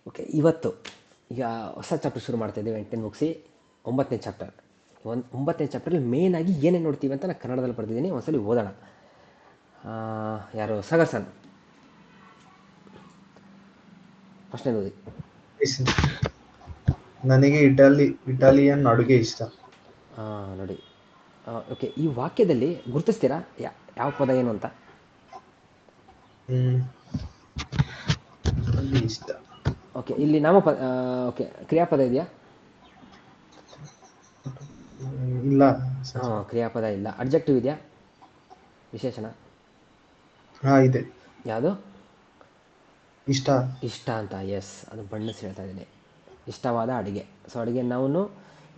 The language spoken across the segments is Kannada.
ಓಕೆ, ಇವತ್ತು ಈಗ ಹೊಸ ಚಾಪ್ಟರ್ ಶುರು ಮಾಡ್ತಾ ಇದ್ದೀವಿ. 8ನೇ ಮುಗಿಸಿ 9ನೇ ಚಾಪ್ಟರ್. 9ನೇ ಚಾಪ್ಟರಲ್ಲಿ ಮೇನ್ ಆಗಿ ಏನೇನು ನೋಡ್ತೀವಿ ಅಂತ ನಾನು ಕನ್ನಡದಲ್ಲಿ ಬರೆದಿದ್ದೀನಿ. ಒಂದ್ಸಲಿ ಓದೋಣ. ಯಾರು ಸಗಸನ್ ಫಸ್ಟ್ನೇ ಓದಿ. ನನಗೆ ಇಟಾಲಿಯನ್ ಅಡುಗೆ ಇಷ್ಟ. ನೋಡಿ. ಓಕೆ, ಈ ವಾಕ್ಯದಲ್ಲಿ ಗುರುತಿಸ್ತೀರಾ ಯಾವ ಪದ ಏನು ಅಂತ? ನನಗೆ ಇಷ್ಟ. ಓಕೆ, ಇಲ್ಲಿ ನಾಮಪದ, ಓಕೆ, ಕ್ರಿಯಾಪದ ಇದೆಯಾ? ಇಲ್ಲ ಕ್ರಿಯಾಪದ ಇಲ್ಲ. ಅಡ್ಜೆಕ್ಟಿವ್ ಇದೆಯಾ? ವಿಶೇಷಣ ಇದೆ. ಯಾವುದು? ಇಷ್ಟ ಅಂತ. ಎಸ್, ಅದು ಬಣ್ಣಿಸಿ ಹೇಳ್ತಾ ಇದ್ದೀನಿ. ಇಷ್ಟವಾದ ಅಡುಗೆ. ಸೊ ಅಡುಗೆ ನಾವು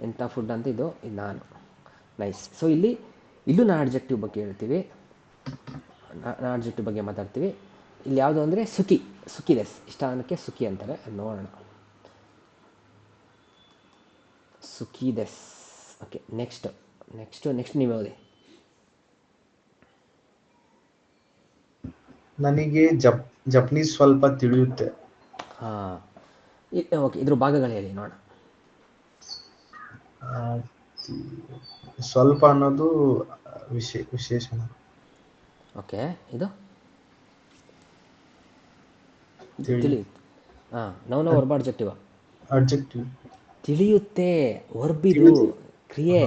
ಎಂಥ ಫುಡ್ ಅಂತ ಇದು ನಾನು. ನೈಸ್. ಸೊ ಇಲ್ಲೂ ನಾನು ಅಡ್ಜೆಕ್ಟಿವ್ ಬಗ್ಗೆ ಹೇಳ್ತೀವಿ, ನಾನು ಅಡ್ಜೆಕ್ಟಿವ್ ಬಗ್ಗೆ ಮಾತಾಡ್ತೀವಿ. ಇಲ್ಲಿ ಯಾವುದು ಅಂದರೆ ಸುಖಿದೆಸ್. ಇಷ್ಟ ಅನ್ನೋಕ್ಕೆ ಸುಖಿ ಅಂತಾರೆ. ಅದು ನೋಡೋಣ. ಸುಖಿದೆಸ್. ಓಕೆ, ನೆಕ್ಸ್ಟ್ ನೀವು ಓದಿ. ನನಗೆ ಜಪನೀಸ್ ಸ್ವಲ್ಪ ತಿಳಿಯುತ್ತೆ. ಓಕೆ, ಇದ್ರ ಭಾಗಗಳು ಹೇಳಿ ನೋಡೋಣ. ಸ್ವಲ್ಪ ಅನ್ನೋದು ವಿಶೇಷಣ. ಓಕೆ, ಇದು ತಿಳಿಯುತ್ತೆ. ನೌನ ವರ್ಬ ಅಡ್ಜೆಕ್ಟಿವ್? ಅಡ್ಜೆಕ್ಟಿವ್. ತಿಳಿಯುತ್ತೆ ವರ್ಬಿದು ಕ್ರಿಯೆ.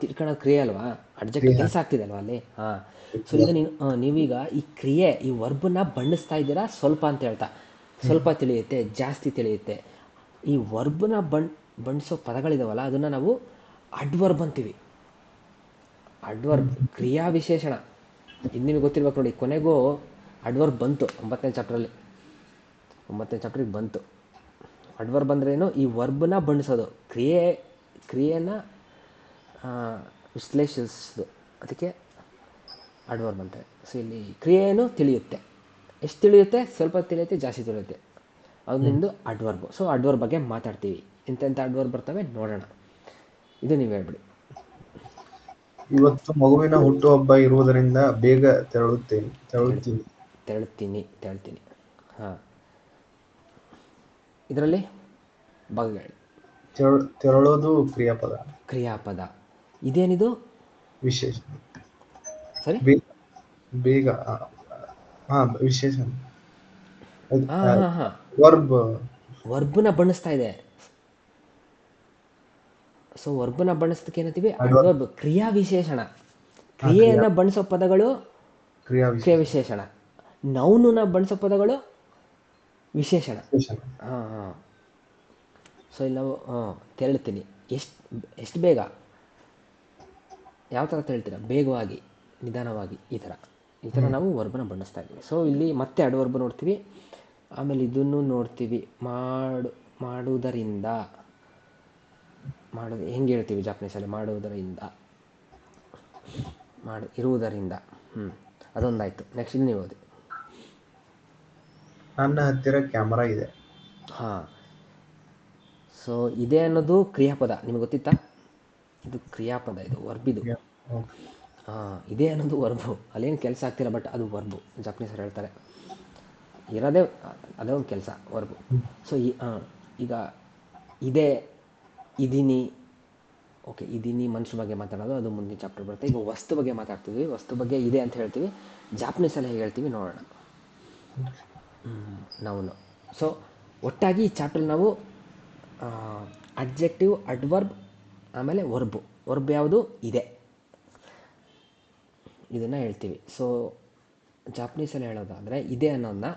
ತಿಳ್ಕೊಳ್ಳೋ ಕ್ರಿಯೆ ಅಲ್ವಾ? ಅಡ್ಜೆಕ್ಟಿವ್ ಕೆಲಸ ಆಗ್ತಿದೆ ಅಲ್ವಾ ಅಲ್ಲಿ? ಸೊ ಈಗ ನೀವೀಗ ಈ ಕ್ರಿಯೆ, ಈ ವರ್ಬನ್ನ ಬಣ್ಣಿಸ್ತಾ ಇದ್ದೀರಾ ಸ್ವಲ್ಪ ಅಂತ ಹೇಳ್ತಾ. ಸ್ವಲ್ಪ ತಿಳಿಯುತ್ತೆ, ಜಾಸ್ತಿ ತಿಳಿಯುತ್ತೆ. ಈ ವರ್ಬನ್ನ ಬಣ್ಣಿಸೋ ಪದಗಳಿದಾವಲ್ಲ, ಅದನ್ನು ನಾವು ಅಡ್ವರ್ಬ್ ಅಂತೀವಿ. ಅಡ್ವರ್ಬ್ ಕ್ರಿಯಾ ವಿಶೇಷಣ. ಇದು ನಿಮಗೆ ಗೊತ್ತಿರ್ಬೇಕು ನೋಡಿ. ಕೊನೆಗೂ ಅಡ್ವರ್ಬ್ ಬಂತು 9ನೇ ಚಾಪ್ಟ್ರಿಗೆ ಬಂತು. ಅಡ್ವರ್ಬ್ ಅಂದ್ರೇನು? ಈ ವರ್ಬ್ನ ಬಣ್ಣಿಸೋದು, ಕ್ರಿಯೆನ ವಿಶ್ಲೇಷಿಸೋದು. ಅದಕ್ಕೆ ಅಡ್ವರ್ಬ್ ಅಂತಾರೆ. ಸೊ ಇಲ್ಲಿ ಕ್ರಿಯೆಯನ್ನು ತಿಳಿಯುತ್ತೆ. ಎಷ್ಟು ತಿಳಿಯುತ್ತೆ? ಸ್ವಲ್ಪ ತಿಳಿಯುತ್ತೆ, ಜಾಸ್ತಿ ತಿಳಿಯುತ್ತೆ. ಅದು ನಿಮ್ಮದು ಅಡ್ವರ್ಬ್. ಸೊ ಅಡ್ವರ್ಬ್ ಬಗ್ಗೆ ಮಾತಾಡ್ತೀವಿ. ಎಂತೆಂಥ ಅಡ್ವರ್ಬ್ ಬರ್ತವೆ ನೋಡೋಣ. ಇದು ನೀವು ಹೇಳ್ಬಿಡಿ. ಇವತ್ತು ಮಗುವಿನ ಹುಟ್ಟುಹಬ್ಬ ಇರುವುದರಿಂದ ಬೇಗ ತೆರಳುತ್ತೀನಿ. ಹಾಂ, ಇದರಲ್ಲಿ ಭಾಗ ಹೇಳಿ. ತೆರಳೋದು ಕ್ರಿಯಾಪದ. ಇದೇನಿದು? ವಿಶೇಷ. ಸರಿ, ಬೇಗ ವಿಶೇಷಣ. ವರ್ಬ್ನ ಬಣ್ಣಿಸ್ತಾ ಇದೆ. ಸೊ ವರ್ಬ್ನ ಬಣ್ಣಿಸೋದಕ್ಕೆ ಏನಂತೀವಿ? ಅಡ್ವರ್ಬ್. ಕ್ರಿಯಾ ವಿಶೇಷಣ. ಕ್ರಿಯೆಯನ್ನು ಬಣ್ಣಿಸೋ ಪದಗಳು ಕ್ರಿಯಾ ವಿಶೇಷಣ. ನೌನನ್ನ ಬಣ್ಣಿಸೋ ಪದಗಳು ವಿಶೇಷಣ. ಸೊ ಇಲ್ಲಿ ನಾವು ತೆರಳುತ್ತೀನಿ. ಎಷ್ಟು ಬೇಗ? ಯಾವ ಥರ ತೆರಳ್ತೀರ? ಬೇಗವಾಗಿ, ನಿಧಾನವಾಗಿ, ಈ ಥರ ನಾವು ವರ್ಬನ ಬಣ್ಣಿಸ್ತಾ ಇದ್ದೀವಿ. ಸೊ ಇಲ್ಲಿ ಮತ್ತೆ ಅಡ್ವರ್ಬ್ ನೋಡ್ತೀವಿ. ಆಮೇಲೆ ಇದನ್ನು ನೋಡ್ತೀವಿ. ಮಾಡುವುದರಿಂದ. ಹೆಂಗೆ ಹೇಳ್ತೀವಿ ಜಾಪನೀಸಲ್ಲಿ? ಮಾಡುವುದರಿಂದ, ಇರುವುದರಿಂದ. ಅದೊಂದಾಯಿತು. ನೆಕ್ಸ್ಟ್ ಇದು ನೀವು ಓದಿ. ನನ್ನ ಹತ್ತಿರ ಕ್ಯಾಮರಾ ಇದೆ. ಸೊ ಇದೆ ಅನ್ನೋದು ಕ್ರಿಯಾಪದ. ನಿಮಗೆ ಗೊತ್ತಿತ್ತಾ? ಇದು ಕ್ರಿಯಾಪದ, ಇದು ವರ್ಬಿದು. ಇದೆ ಅನ್ನೋದು ವರ್ಬು. ಅಲ್ಲೇನು ಕೆಲಸ ಆಗ್ತಿಲ್ಲ, ಬಟ್ ಅದು ವರ್ಬು. ಜಾಪನೀಸರು ಹೇಳ್ತಾರೆ ಇರೋದೇ ಅದೇ ಒಂದು ಕೆಲಸ, ವರ್ಬು. ಸೊ ಈಗ ಇದೆ, ಇದೀನಿ. ಓಕೆ, ಇದೀನಿ ಮನುಷ್ಯ ಬಗ್ಗೆ ಮಾತಾಡೋದು, ಅದು ಮುಂದಿನ ಚಾಪ್ಟರ್ ಬರುತ್ತೆ. ಈಗ ವಸ್ತು ಬಗ್ಗೆ ಮಾತಾಡ್ತೀವಿ. ವಸ್ತು ಬಗ್ಗೆ ಇದೆ ಅಂತ ಹೇಳ್ತೀವಿ. ಜಾಪನೀಸಲ್ಲಿ ಹೇಗೆ ಹೇಳ್ತೀವಿ ನೋಡೋಣ. ಸೊ ಒಟ್ಟಾಗಿ ಈ ಚಾಪ್ಟರ್ ನಾವು ಅಡ್ಜೆಕ್ಟಿವ್, ಅಡ್ವರ್ಬ್, ಆಮೇಲೆ ವರ್ಬ್ ಯಾವುದು? ಇದೆ, ಇದನ್ನು ಹೇಳ್ತೀವಿ. ಸೊ ಜಾಪನೀಸಲ್ಲಿ ಹೇಳೋದಾದರೆ ಇದೆ ಅನ್ನೋದನ್ನ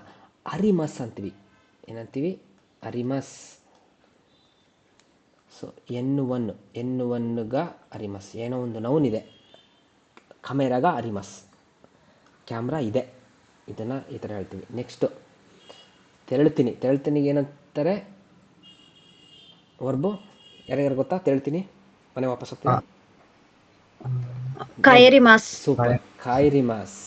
ಅರಿಮಸ್ ಅಂತೀವಿ. ಏನಂತೀವಿ? ಅರಿಮಸ್. ಸೊ ಎನ್ನುವನ್ನುಗ ಅರಿಮಸ್. ಏನೋ ಒಂದು ನೌನ್ ಇದೆ, ಕಮೇರಾಗ ಅರಿಮಸ್. ಕ್ಯಾಮ್ರಾ ಇದೆ, ಇದನ್ನು ಈ ಥರ ಹೇಳ್ತೀವಿ. ನೆಕ್ಸ್ಟು ತೆರಳ್ತೀನಿಗೆ ಏನಂತಾರೆ ವರ್ಬು? ಯಾರ್ಯಾರು ಗೊತ್ತಾ? ತೆರಳ್ತೀನಿ, ಮನೆ ವಾಪಸ್ ಹೋಗ್ತೀನಿ. ಸೂಪರ್. ಕಾಯಿರಿಮಾಸ್.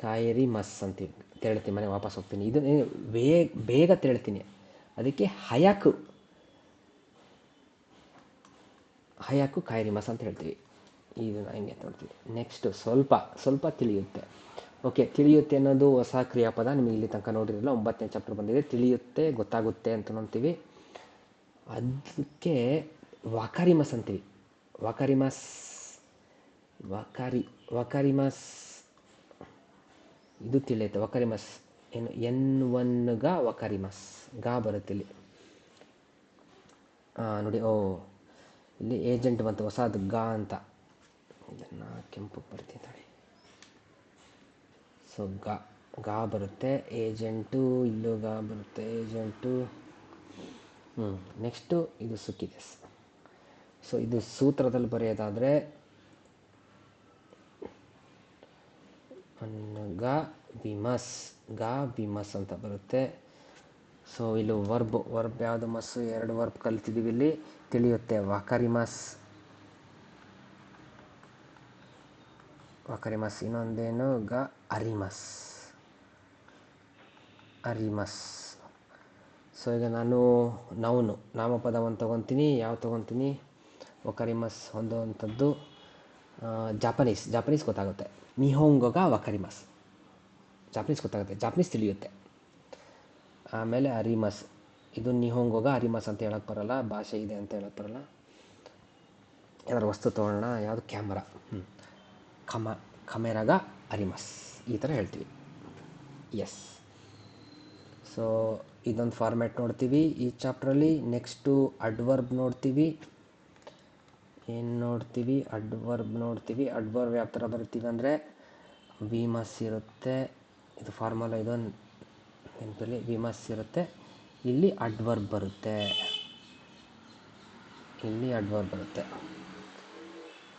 ಕಾಯಿರಿಮಸ್ ಅಂತೀವಿ. ತೆರಳ್ತೀನಿ, ಮನೆ ವಾಪಸ್ ಹೋಗ್ತೀನಿ. ಇದು ಬೇಗ ತೆರಳ್ತೀನಿ. ಅದಕ್ಕೆ ಹಯಾಕು ಕಾಯಿರಿಮಸ್ ಅಂತ ಹೇಳ್ತೀವಿ. ಇದನ್ನು ಹೆಂಗೆ ಅಂತ ನೋಡ್ತೀವಿ. ನೆಕ್ಸ್ಟು ಸ್ವಲ್ಪ ತಿಳಿಯುತ್ತೆ. ಓಕೆ, ತಿಳಿಯುತ್ತೆ ಅನ್ನೋದು ಹೊಸ ಕ್ರಿಯಾಪದ. ನಿಮಗೆ ಇಲ್ಲಿ ತನಕ ನೋಡಿರಲಿಲ್ಲ, 9ನೇ ಚಾಪ್ಟರ್ ಬಂದಿದೆ. ತಿಳಿಯುತ್ತೆ, ಗೊತ್ತಾಗುತ್ತೆ ಅಂತ ಅಂತೀವಿ. ಅದಕ್ಕೆ ವಾಕಾರಿಮಸ್ ಅಂತೀವಿ. ವಾಕಾರಿಮಸ್ ವಾಕಾರಿಮಸ್ ಇದು ತಿಳಿಯುತ್ತೆ. ವಾಕಾರಿಮಸ್ ಏನು N1 ವಾಕಾರಿಮಸ್ ಗಾ ಬರುತ್ತೆ ಇಲ್ಲಿ. ನೋಡಿ, ಇಲ್ಲಿ ಏಜೆಂಟ್ ಬಂತು ಹೊಸದು ಗಾ ಅಂತ. ಇದನ್ನು ಕೆಂಪು ಬರ್ತೀನಿ. ಸೊ ಗಾ ಬರುತ್ತೆ. ಏಜೆಂಟು ಇಲ್ಲೂ ಗಾ ಬರುತ್ತೆ. ಏಜೆಂಟು ನೆಕ್ಸ್ಟು ಇದು ಸುಕ್ಕಿದೆ. ಸೊ ಇದು ಸೂತ್ರದಲ್ಲಿ ಬರೆಯೋದಾದರೆ ಗಾ ಬಿಮಸ್ ಅಂತ ಬರುತ್ತೆ. ಸೊ ಇಲ್ಲಿ ವರ್ಬ್ ಯಾವುದು ಮಸ್ಸು, 2 ವರ್ಬ್ ಕಲ್ತಿದ್ದೀವಿ ಇಲ್ಲಿ. ತಿಳಿಯುತ್ತೆ ವಾಕಾರಿಮಸ್, ಇನ್ನೊಂದೇನು ಅರಿಮಸ್. ಸೊ ಈಗ ನಾನು ನಾಮಪದವನ್ನು ತೊಗೊತೀನಿ. ಯಾವ ತೊಗೊತೀನಿ? ವಕಾರಿಮಸ್ ಹೊಂದುವಂಥದ್ದು ಜಾಪನೀಸ್ ಗೊತ್ತಾಗುತ್ತೆ. ನಿಹೋಂಗೊಗ ವಕಾರಿಮಸ್, ಜಾಪನೀಸ್ ಗೊತ್ತಾಗುತ್ತೆ, ಜಾಪನೀಸ್ ತಿಳಿಯುತ್ತೆ. ಆಮೇಲೆ ಅರಿಮಸ್, ಇದು ನಿಹೋಂಗೊಗ ಅರಿಮಸ್ ಅಂತ ಹೇಳಕ್ಕೆ ಬರಲ್ಲ, ಭಾಷೆ ಇದೆ ಅಂತ ಹೇಳಕ್ಕೆ ಬರಲ್ಲ. ಯಾವ್ದಾರು ವಸ್ತು ತೊಗೊಳ್ಳೋಣ, ಯಾವುದು ಕ್ಯಾಮ್ರಾ, ಕಮೆರಾಗ ಅರಿಮಸ್ ಈ ಥರ ಹೇಳ್ತೀವಿ. ಎಸ್. ಸೊ ಇದೊಂದು ಫಾರ್ಮ್ಯಾಟ್ ನೋಡ್ತೀವಿ ಈ ಚಾಪ್ಟ್ರಲ್ಲಿ. ನೆಕ್ಸ್ಟು ಅಡ್ವರ್ಬ್ ನೋಡ್ತೀವಿ. ಅಡ್ವರ್ಬ್ ಯಾವ ಥರ ಬರ್ತೀವಿ ಅಂದರೆ ವಿ ಮಸ್ ಇರುತ್ತೆ. ಇದು ಫಾರ್ಮುಲಾ, ಇದೊಂದು ನೆನಪಲ್ಲಿ ವಿ ಮಸ್ ಇರುತ್ತೆ. ಇಲ್ಲಿ ಅಡ್ವರ್ಬ್ ಬರುತ್ತೆ.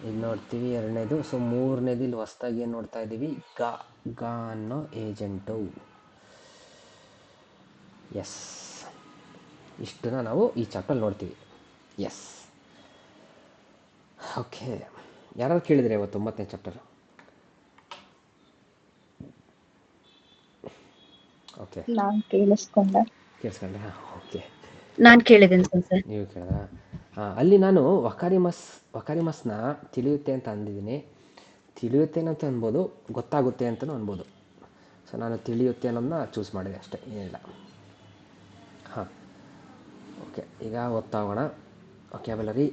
ಇದು ನೋಡ್ತೀವಿ ಎರಡನೇದು. ಸೊ ಮೂರನೇದು ಇಲ್ಲಿ ಹೊಸ್ದಾಗಿ ಏನು ನೋಡ್ತಾ ಇದ್ದೀವಿ? ಗಾ ಅನ್ನೋ ಏಜೆಂಟು. ಎಸ್, ಇಷ್ಟನ್ನ ನಾವು ಈ ಚಾಪ್ಟರ್ ನೋಡ್ತೀವಿ. ಎಸ್. ಓಕೆ, ಯಾರು ಕೇಳಿದರೆ ಇವತ್ತು 9ನೇ ಚಾಪ್ಟರ್? ಓಕೆ, ನಾನು ಕೇಳಿಸ್ಕೊಂಡೆ. ಓಕೆ, ನಾನು ಕೇಳಿದ್ದೀನಿ ಸರ್. ನೀವು ಕೇಳಿದ್ರಾ? ಅಲ್ಲಿ ನಾನು ವಕಾರಿಮಸ್ನ ತಿಳಿಯುತ್ತೆ ಅಂತ ಅಂದಿದ್ದೀನಿ. ತಿಳಿಯುತ್ತೆ ಅಂತ ಅನ್ಬೋದು, ಗೊತ್ತಾಗುತ್ತೆ ಅಂತಲೂ ಅನ್ಬೋದು. ಸೊ ನಾನು ತಿಳಿಯುತ್ತೆ ಅನ್ನೋದನ್ನ ಚೂಸ್ ಮಾಡಿದೆ ಅಷ್ಟೇ, ಏನಿಲ್ಲ. ಓಕೆ, ಈಗ ಓದ್ತಾ ಹೋಗೋಣ. ವೊಕ್ಯಾಬ್ಯುಲರಿ.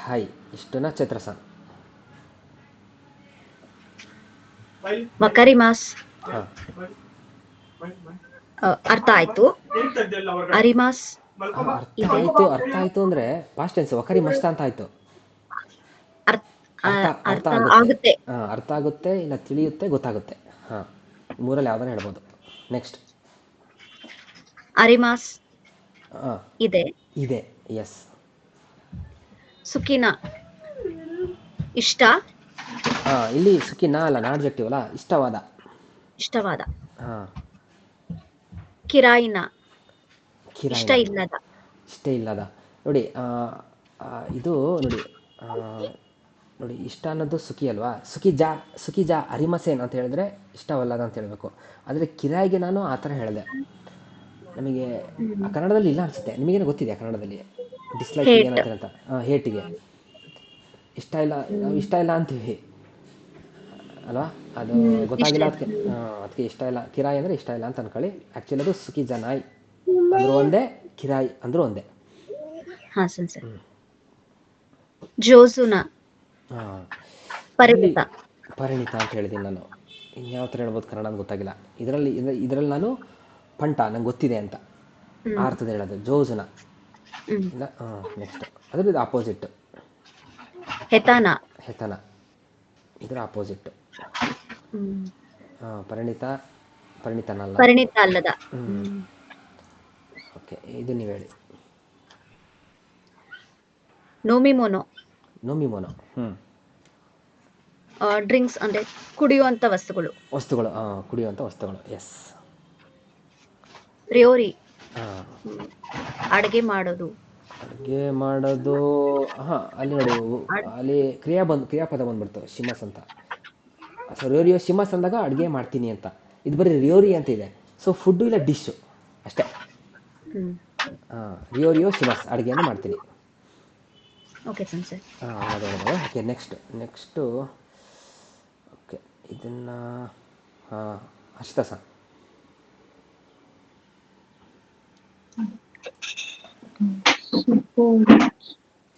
ಹೈ, ಇಷ್ಟನ್ನ ಚೈತ್ರಸನ್. ವಕಾರಿಮಾಸ್ ಅರ್ಥ ಆಯ್ತು. ಅರಿಮಾಸ್ ಅರ್ಥ ಆಯ್ತು ಅಂದ್ರೆ ಪಾಸ್ಟ್ ಟೆನ್ಸ್. ವಕಾರಿಮಸ್ ಅಂತ ಆಯ್ತು. ಅರ್ಥ ಆಗುತ್ತೆ, ಇಲ್ಲ ತಿಳಿಯುತ್ತೆ, ಗೊತ್ತಾಗುತ್ತೆ. ಮೂರಲ್ಲಿ ಯಾವ್ದಾರು ಹೇಳ್ಬೋದು. ನೆಕ್ಸ್ಟ್ ಅರಿಮಾಸ್ ಇದೆ. ಎಸ್. ಸುಖಿನ ಇಷ್ಟ. ಇಲ್ಲಿ ಸುಖಿನ ಅಲ್ಲ, ನಾಡ್ಜೆಕ್ಟಿವ್ ಅಲ್ಲ, ಇಷ್ಟವಾದ. ಕಿರಾಯಿನ ಇಷ್ಟ ಇಲ್ಲದ. ನೋಡಿ, ಇದು ನೋಡಿ ಇಷ್ಟ ಅನ್ನೋದು ಸುಖಿ ಅಲ್ವಾ. ಸುಖಿಜಾ ಅರಿಮಸೇನ್ ಅಂತ ಹೇಳಿದ್ರೆ ಇಷ್ಟವಲ್ಲದ ಅಂತ ಹೇಳಬೇಕು. ಆದರೆ ಕಿರಾಯಿಗೆ ನಾನು ಆ ಥರ ಹೇಳಿದೆ. ನಮಗೆ ಕನ್ನಡದಲ್ಲಿ ಇಲ್ಲ ಅನಿಸುತ್ತೆ. ನಿಮಗೇನು ಗೊತ್ತಿದೆಯಾ ಕನ್ನಡದಲ್ಲಿ ಡಿಸ್ಲೈಕ್ ಏನಂತಾರೆ ಅಂತ? ಹೇಟಿಗೆ ಇಷ್ಟ ಇಲ್ಲ, ನಾವು ಇಷ್ಟ ಇಲ್ಲ ಅಂತೀವಿ ಅಲ್ವಾ? ಅದು ಗೊತ್ತಾಗಿಲ್ಲ, ಅದಕ್ಕೆ ಇಷ್ಟ ಇಲ್ಲ. ಕಿರಾಯಿ ಅಂದರೆ ಇಷ್ಟ ಇಲ್ಲ ಅಂತ ಅನ್ಕೊಳ್ಳಿ. ಆ್ಯಕ್ಚುಲಿ ಅದು ಸುಖಿಜಾ ನಾಯಿ ಅಂದ್ರೂ ಒಂದೇ, ಕಿರಾಯಿ ಅಂದ್ರೂ ಒಂದೇ. ಜೋಸುನ ಪರಿಣಿತ ಅಂತ ಹೇಳಿದ್ದೀನಿ ನಾನು. ಇನ್ಯಾವ ಥರ ಹೇಳ್ಬೋದು ಕನ್ನಡ ಅಂತ ಗೊತ್ತಾಗಿಲ್ಲ. ಇದರಲ್ಲಿ ನಾನು ಪಂಟ ನಂಗೆ ಗೊತ್ತಿದೆ ಅಂತ ಅರ್ಥದ ಹೇಳೋದು. ಜೋಸುನ ಇಲ್ಲ. ನೆಕ್ಸ್ಟ್ ಅದ್ರದ್ದು ಆಪೋಸಿಟ್ ಹೆತಾನ, ಇದರ ಆಪೋಸಿಟ್ ಪರಿಣಿತನಲ್ಲ. ಪರಿಣಿತ ಅಲ್ಲದ. ಓಕೆ, ಇದು ನೀವು ಹೇಳಿ. ನೋಮಿಮೋನೋ ಡ್ರಿಂಕ್ಸ್ ಅಂದ್ರೆ ಕುಡಿಯುವಂತ ವಸ್ತುಗಳು. ಕುಡಿಯುವಂತ ವಸ್ತುಗಳು. ಎಸ್. ರಿಯೋರಿ ಅಡುಗೆ ಮಾಡೋದು. ಅಲ್ಲಿ ನೋಡಿ, ಅಲ್ಲಿ ಕ್ರಿಯಾಪದ ಬಂದ್ಬಿಡ್ತು, ಶಿಮಸ್ ಅಂತ. ಸೊ ರಿಯೋರಿಯೋ ಶಿಮಸ್ ಅಂದಾಗ ಅಡುಗೆ ಮಾಡ್ತೀನಿ ಅಂತ. ಇದು ಬರೀ ರಿಯೋರಿ ಅಂತ ಇದೆ. ಸೊ ಫುಡ್ಡು ಇಲ್ಲ ಡಿಶ್ಶು ಅಷ್ಟೇ. ರಿಯೋರಿಯೋ ಶಿಮಸ್ ಅಡುಗೆಯನ್ನು ಮಾಡ್ತೀನಿ. Okay sir. Okay, next okay, ಇದನ್ನು ಹಾಂ, ಹರ್ಷಿತಾ ಸರ್.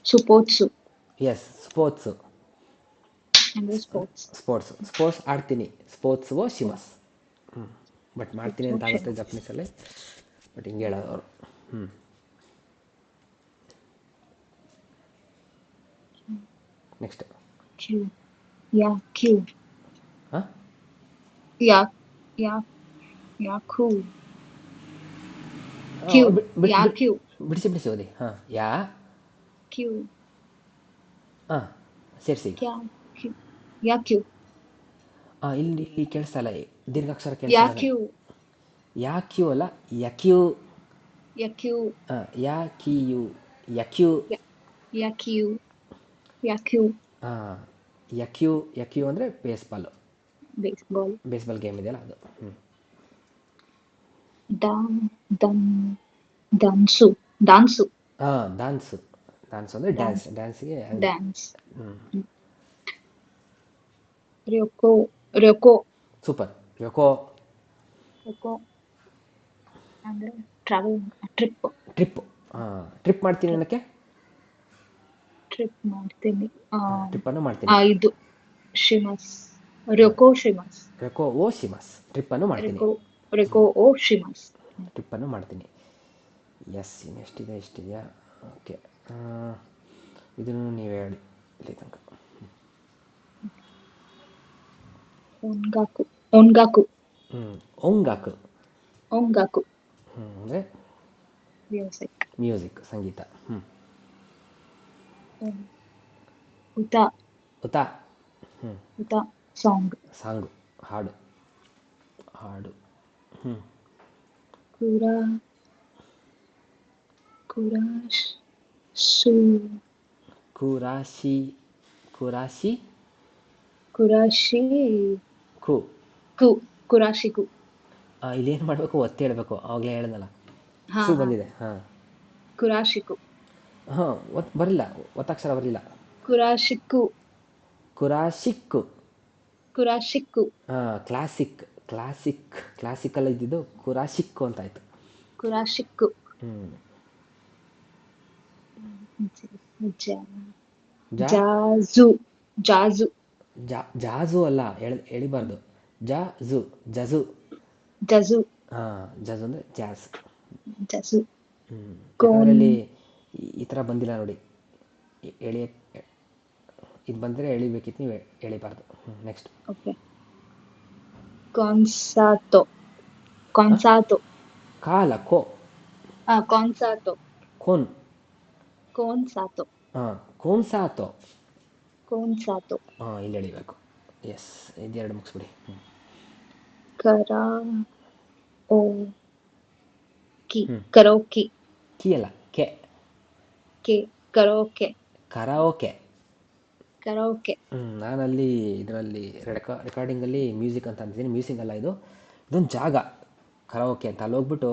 ಸುಪೋತ್ಸು ಎಸ್, ಸ್ಪೋರ್ಟ್ಸು. ಅಂದ್ರೆ ಸ್ಪೋರ್ಟ್ಸ್. ಸ್ಪೋರ್ಟ್ಸ್ ಆಡ್ತೀನಿ. ಸ್ಪೋರ್ಟ್ಸು ಶಿಮಸ್. ಬಟ್ ಮಾಡ್ತೀನಿ ಅಂತ ಆಗುತ್ತೆ ಶಿಮಸ್. ಜಪನೀಸಲ್ಲಿ, ಬಟ್ ಹಿಂಗೆ ಹೇಳೋದು ಅವರು. ನೆಕ್ಸ್ಟ್. ಕ್ಯೂ ಯಾ ಕ್ಯೂ ಹಾಂ, ಯಾ ಯಾ ಯಾಕು ಕ್ಯೂ ಯಾ ಕ್ಯೂ ಬಿಡಿಸಿ ಓದಿ. ಹಾಂ, ಕ್ಯೂ ಹಾಂ, ಸೇರಿಸಿ. ಕ್ಯಾ ಕ್ಯೂ ಯಾ ಕ್ಯೂ ಹಾಂ, ಇಲ್ಲಿ ಕೇಳಿಸ್ತಲ್ಲ, ದೀರ್ಘಾಕ್ಷರ ಯಾ ಕೇಳಿಸ್ತಲ್ಲ. ಕ್ಯೂ ಯಾಕ್ಯೂ ಅಲ್ಲ,ಯಕ್ಯೂ. ಯಾ ಕ್ಯೂ ಹಾಂ, ಯಾಕಿಯು,ಯಕ್ಯೂ. ಯಾ ಕ್ಯೂ ಯಾ ಕ್ಯೂ ಹಾಂ,ಯಕ್ಯೂ ಅಂದರೆ ಬೇಸ್ಬಾಲು. ಬೇಸ್ಬಾಲ್. ಬೇಸ್ಬಾಲ್ ಗೇಮ್ ಇದೆಯಲ್ಲ ಅದು. ಡಾನ್ ಡನ್ ಡಾನ್ಸು ಡಾನ್ಸು ಹಾಂ, ಡ್ಯಾನ್ಸು ಅಂದರೆ ಡ್ಯಾನ್ಸ್. ಡ್ಯಾನ್ಸಿಗೆ ಡ್ಯಾನ್ಸ್. ರ್ಯೋಕೋ ರ್ಯೋಕೋ ಸೂಪರ್. ಯೋಕೋ. ರ್ಯೋಕೋ ಅಂದ್ರೆ ಟ್ರಾವೆಲ್ ಟ್ರಿಪ್. ಹಾಂ, ಟ್ರಿಪ್ ಮಾಡ್ತೀನಿ ಅನ್ನೋಕ್ಕೆ ಟ್ರಿಪ್ ಮಾಡ್ತೀನಿ. ಟ್ರಿಪ್ಪನ್ನು ಮಾಡ್ತೀನಿ. ಇದು ಶಿಮಸ್ ರ್ಯೋಕೋ ಶಿಮಸ್. ಯೋಕೋ ಓ ಶಿಮಸ್, ಟ್ರಿಪ್ಪನ್ನು ಮಾಡ್ತೀನಿ. ರ್ಯೋಕೋ ಓ ಶಿಮಸ್. ಟ್ರಿಪ್ಪನ್ನು ಮಾಡ್ತೀನಿ. ಎಸ್, ಇನ್ನೆಷ್ಟಿದೆಯಾ? ಓಕೆ, ಇದನ್ನು ನೀವೇ ಹೇಳಿ ಇಲ್ಲಿ ತನಕ. ಒನ್ಗಾಕು ಒನ್ಗಾಕು ಒಂಗಾಕು. ಒನ್ಗಾಕು ಅಂದರೆ ಮ್ಯೂಸಿಕ್, ಸಂಗೀತ. ಉತಾ ಉತಾ. ಉತಾ ಸಾಂಗು, ಹಾಡು. ಕುರಾ ಕುರಾಶ್ ಸು ಕುರಾಶಿ ಕುರಾಶಿ ಕು. ಕುರಾಶಿಕು. ಇಲ್ಲೇನು ಮಾಡಬೇಕು, ಒತ್ತಿ ಹೇಳಬೇಕು. ಅವಾಗಲೇ ಹೇಳಿದ್ನಲ್ಲ, ಸು ಬಂದಿದೆ. ಹಾಂ, ಕುರಾಶಿಕು. ಹಾಂ, ಬರಲಿಲ್ಲ, ಒತ್ತಕ್ಷರ ಬರಲಿಲ್ಲ. ಕುರಾಶಿಕ್ಕು. ಹಾಂ, ಕ್ಲಾಸಿಕಲ್ ಇದ್ದಿದ್ದು ಕುರಾಶಿಕ್ಕು ಅಂತಾಯ್ತು. ಕುರಾಶಿಕ್ಕು. ಜಾಜು ಜಾಜು ಅಲ್ಲ, ಎಳಿಬಾರ್ದು. ಜಝು. ಹಾಂ, ಜಝು ಅಂದರೆ ಜಾಜ್. ಅದರಲ್ಲಿ ಈ ಥರ ಬಂದಿಲ್ಲ ನೋಡಿ, ಇದು ಬಂದರೆ ಎಳಿಬೇಕಿತ್ತು, ನೀವು ಎಳಿಬಾರ್ದು. ನೆಕ್ಸ್ಟ್. ಓಕೆ. ಕಾನ್ಸಾತೋ ಕಾಲ ಕೋ. ಕಾನ್ಸಾತೋ ಕೋನ್ಸಾತೋ. ಹಾಂ, ಇಲ್ಲಿ ಎಳಿಬೇಕು. ಎಸ್, ಇದೆರಡು ಮುಗಿಸ್ಬಿಡಿ. ಕರೋಕಿ. ಕಿ ಅಲ್ಲ, ಕೆ. ಕರೋಕೆ. ನಾನಲ್ಲಿ ಇದರಲ್ಲಿ ರೆಕಾರ್ಡಿಂಗಲ್ಲಿ ಮ್ಯೂಸಿಕ್ ಅಂತ ಅಂತಿದ್ದೀನಿ. ಮ್ಯೂಸಿಕ್ ಅಲ್ಲ, ಇದೊಂದು ಜಾಗ, ಕರಾವೋಕೆ ಅಂತ. ಅಲ್ಲಿ ಹೋಗ್ಬಿಟ್ಟು